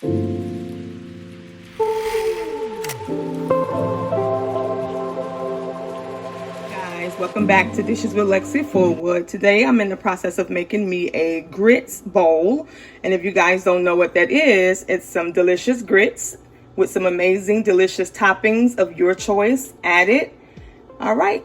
Guys, welcome back to Dishes with Lexi Forward. Today I'm in the process of making me a grits bowl. And if you guys don't know what that is, it's some delicious grits with some amazing delicious toppings of your choice added. All right,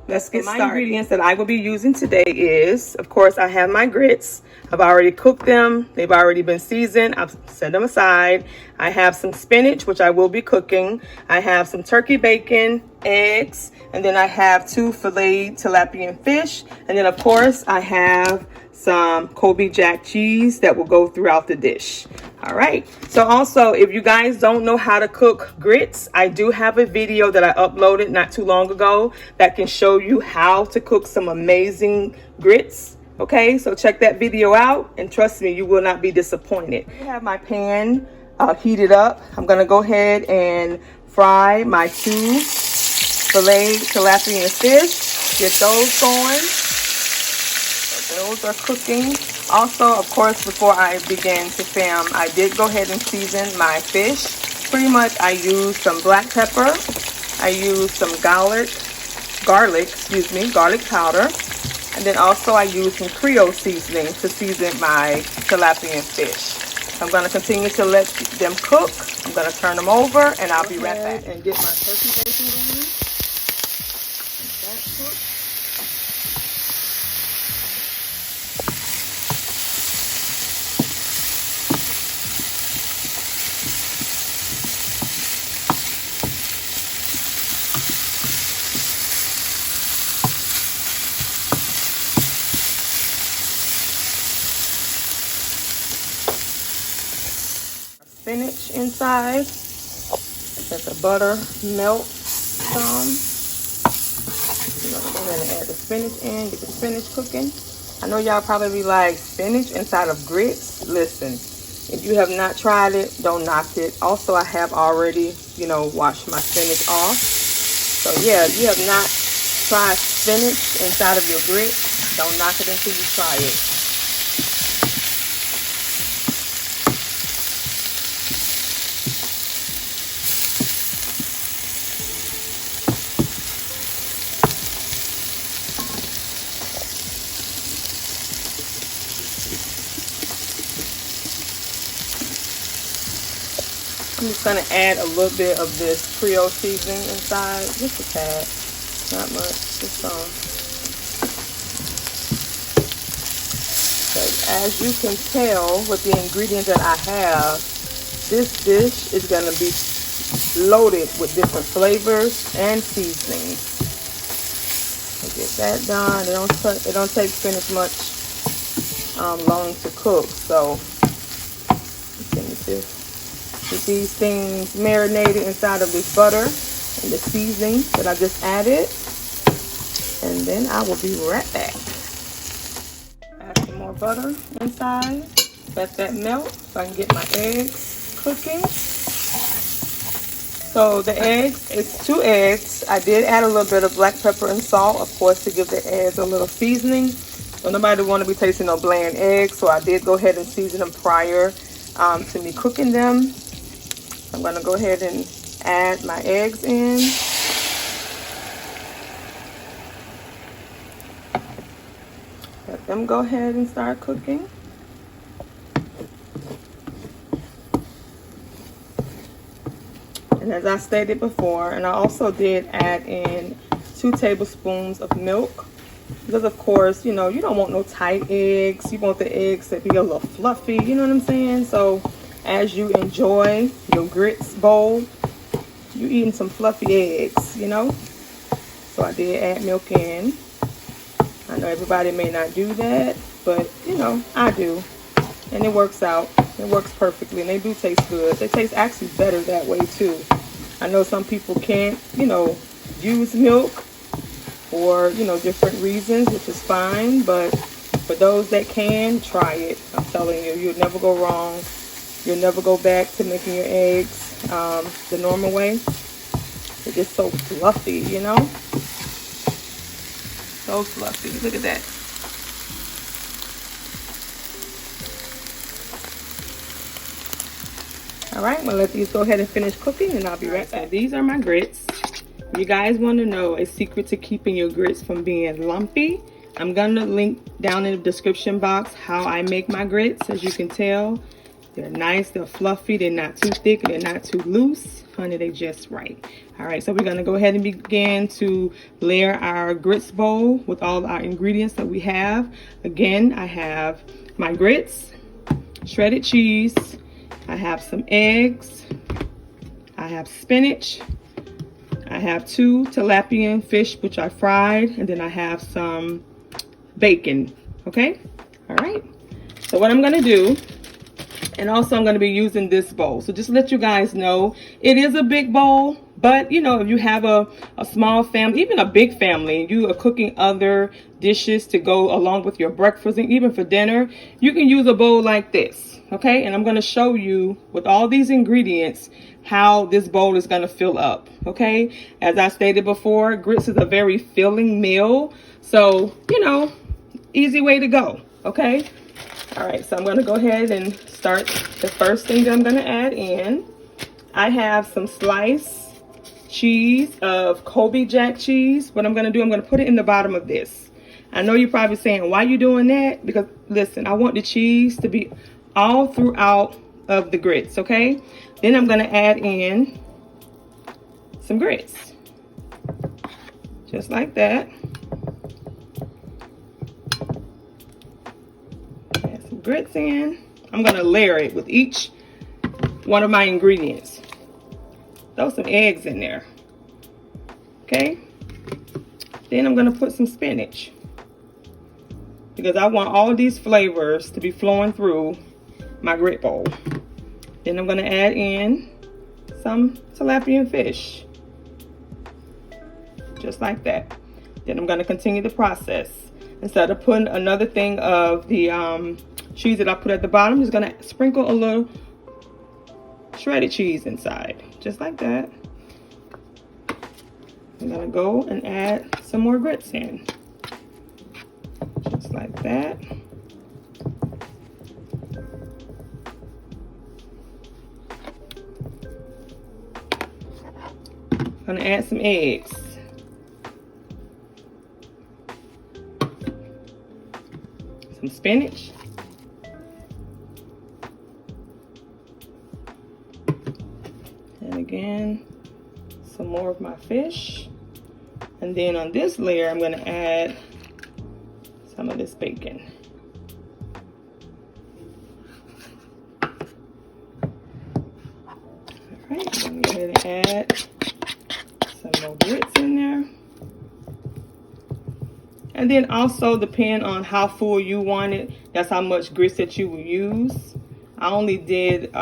let's get started. My ingredients that I will be using today is, of course, I have my grits. I've already cooked them. They've already been seasoned. I've set them aside. I have some spinach, which I will be cooking. I have some turkey bacon, eggs, and then I have 2 filleted tilapia fish. And then, of course, I have some Kobe Jack cheese that will go throughout the dish. All right. So also, if you guys don't know how to cook grits, I do have a video that I uploaded not too long ago that can show you how to cook some amazing grits. Okay, so check that video out, and trust me, you will not be disappointed. I have my pan heated up. I'm gonna go ahead and fry my 2 filleted tilapia fish. Get those going. So those are cooking. Also, of course, before I began to film, I did go ahead and season my fish. Pretty much, I used some black pepper. I used some garlic powder. And then also I use some Creole seasoning to season my tilapia fish. I'm going to continue to let them cook. I'm going to turn them over and I'll be right back. And get my turkey bacon going. That cooked. Spinach inside. Let the butter melt some. We're gonna go ahead and add the spinach in, get the spinach cooking. I know y'all probably be like, spinach inside of grits? Listen, if you have not tried it, don't knock it. Also, I have already, washed my spinach off. So yeah, if you have not tried spinach inside of your grits, don't knock it until you try it. I'm just going to add a little bit of this Creole seasoning inside, just a tad, not much, just some. But as you can tell with the ingredients that I have, this dish is going to be loaded with different flavors and seasonings. So get that done. It don't take spinach much long to cook, so finish this. With these things marinated inside of this butter and the seasoning that I just added. And then I will be right back. Add some more butter inside. Let that melt so I can get my eggs cooking. So the eggs, it's 2 eggs. I did add a little bit of black pepper and salt, of course, to give the eggs a little seasoning. So nobody want to be tasting no bland eggs. So I did go ahead and season them prior to me cooking them. I'm going to go ahead and add my eggs in. Let them go ahead and start cooking. And as I stated before, and I also did add in 2 tablespoons of milk. Because of course, you don't want no tight eggs. You want the eggs to be a little fluffy, you know what I'm saying? So as you enjoy your grits bowl, you eating some fluffy eggs, So I did add milk in. I know everybody may not do that, but I do. And it works out. It works perfectly, and they do taste good. They taste actually better that way too. I know some people can't, use milk for, different reasons, which is fine, but for those that can, try it. I'm telling you, you'll never go wrong. You'll never go back to making your eggs the normal way. They're just so fluffy, So fluffy. Look at that. All right, well, let these go ahead and finish cooking, and I'll be right back. So these are my grits. If you guys want to know a secret to keeping your grits from being lumpy, I'm going to link down in the description box how I make my grits. As you can tell, they're nice, they're fluffy, they're not too thick, they're not too loose. Honey, they're just right. All right, so we're going to go ahead and begin to layer our grits bowl with all our ingredients that we have. Again, I have my grits, shredded cheese, I have some eggs, I have spinach, I have 2 tilapia fish which I fried, and then I have some bacon. Okay, all right, so what I'm going to do, and also I'm going to be using this bowl, so just let you guys know it is a big bowl, but you know, if you have a small family, even a big family, you are cooking other dishes to go along with your breakfast and even for dinner, you can use a bowl like this. Okay, and I'm going to show you with all these ingredients how this bowl is going to fill up. Okay, as I stated before, grits is a very filling meal, so you know, easy way to go. Okay, all right, so I'm going to go ahead and start. The first thing that I'm going to add in, I have some sliced cheese of Kobe Jack cheese. What I'm going to do, I'm going to put it in the bottom of this. I know you're probably saying, why are you doing that? Because listen, I want the cheese to be all throughout of the grits. Okay, then I'm going to add in some grits, just like that. Add some grits in. I'm going to layer it with each one of my ingredients. Throw some eggs in there. Okay, then I'm going to put some spinach, because I want all these flavors to be flowing through my grit bowl. Then I'm going to add in some tilapia fish, just like that. Then I'm going to continue the process. Instead of putting another thing of the cheese that I put at the bottom, I'm just going to sprinkle a little shredded cheese inside, just like that. I'm going to go and add some more grits in, just like that. I'm gonna add some eggs, some spinach, and again some more of my fish, and then on this layer I'm gonna add some of this bacon. All right, I'm gonna go ahead and add some more grits in there. And then also, depend on how full you want it, that's how much grits that you will use. I only did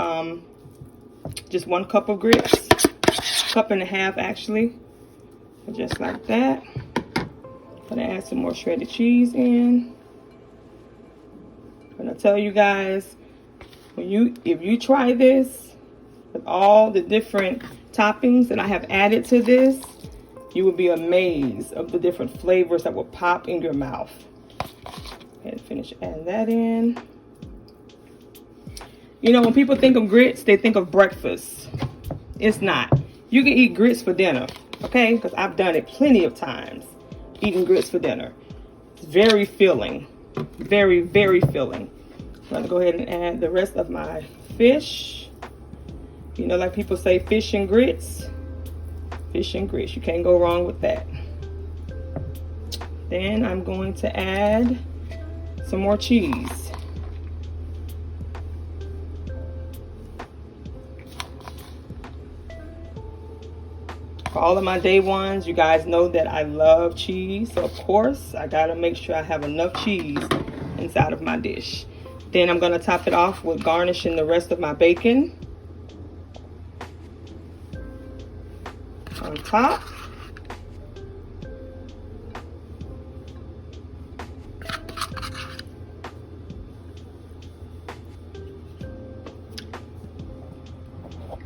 just 1 cup of grits, 1.5 cups actually, just like that. I'm gonna add some more shredded cheese in. I'm gonna tell you guys, if you try this with all the different toppings that I have added to this, you will be amazed of the different flavors that will pop in your mouth. And finish adding that in. You know, when people think of grits, they think of breakfast. It's not. You can eat grits for dinner, okay? Because I've done it plenty of times, eating grits for dinner. It's very filling, very, very filling. I'm gonna go ahead and add the rest of my fish. You know, like people say, fish and grits. Fish and grits, you can't go wrong with that. Then I'm going to add some more cheese. For all of my day ones, you guys know that I love cheese. So of course, I gotta make sure I have enough cheese inside of my dish. Then I'm gonna top it off with garnishing the rest of my bacon on top.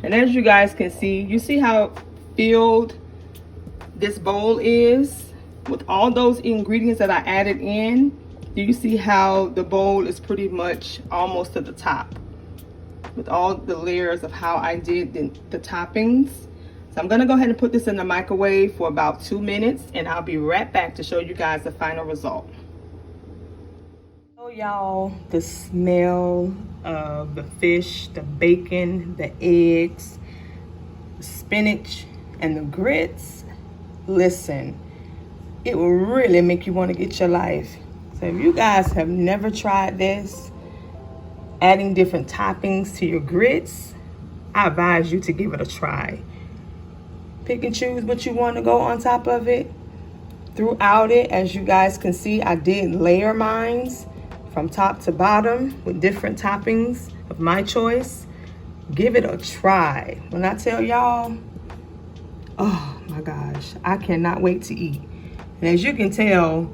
And as you guys can see, you see how filled this bowl is with all those ingredients that I added in. Do you see how the bowl is pretty much almost to the top? with all the layers of how I did the toppings. So I'm gonna go ahead and put this in the microwave for about 2 minutes, and I'll be right back to show you guys the final result. So y'all, the smell of the fish, the bacon, the eggs, the spinach, and the grits, listen, it will really make you want to get your life. So if you guys have never tried this, adding different toppings to your grits, I advise you to give it a try. Pick and choose what you want to go on top of it. Throughout it, as you guys can see, I did layer mines from top to bottom with different toppings of my choice. Give it a try. When I tell y'all, oh my gosh, I cannot wait to eat. And as you can tell,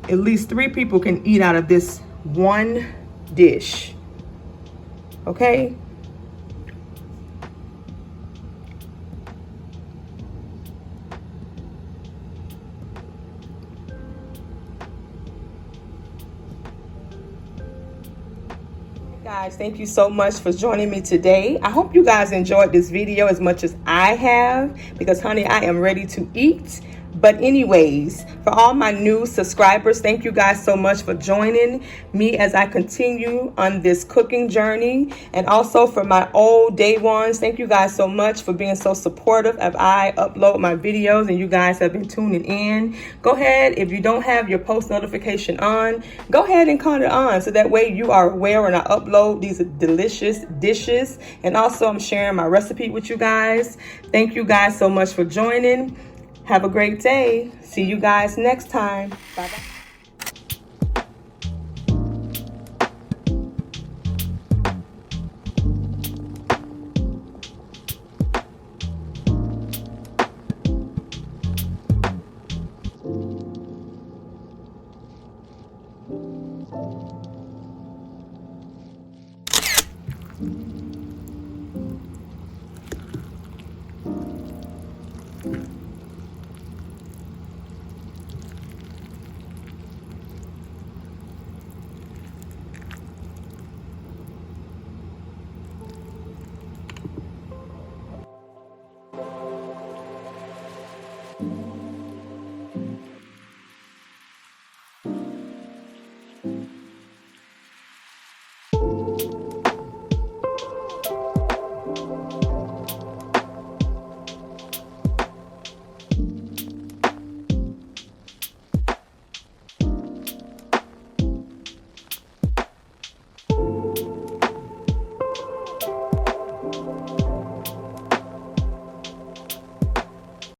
at least 3 people can eat out of this one dish. Okay? Guys, thank you so much for joining me today. I hope you guys enjoyed this video as much as I have, because honey, I am ready to eat. But anyways, for all my new subscribers, thank you guys so much for joining me as I continue on this cooking journey. And also for my old day ones, thank you guys so much for being so supportive as I upload my videos and you guys have been tuning in. Go ahead, if you don't have your post notification on, go ahead and turn it on so that way you are aware when I upload these delicious dishes. And also I'm sharing my recipe with you guys. Thank you guys so much for joining. Have a great day. See you guys next time. Bye-bye.